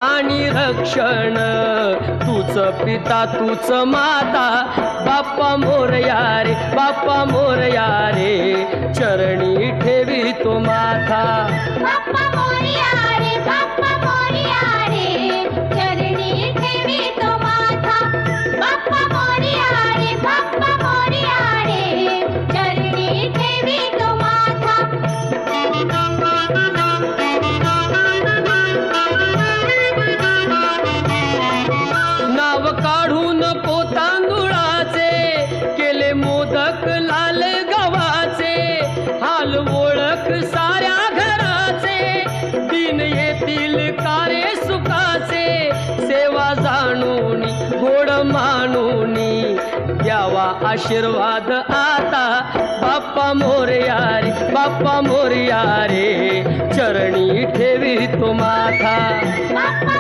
आणि रक्षण तूच पिता तूच माता, बाप्पा मोरया रे बाप्पा मोरया रे, चरणी ठेवी तो माथा। बाप्पा मोरया रे बाप्पा मोरया रे, चरणी ठेवी तो माथा। बाप्पा मोरया रे बाप्पा मोरया रे, चरणी ठेवी तो माथा। नाव काढून तांदुळाचे, केले मोदक लाल गव्हाचे, हाल ओळख साऱ्या घराचे, दिन येतील कारे सुखाचे, सेवा जाणून गोड मानून द्यावा आशीर्वाद आता। बाप्पा मोरया रे बाप्पा मोरया रे, चरणी ठेवी तो माथा।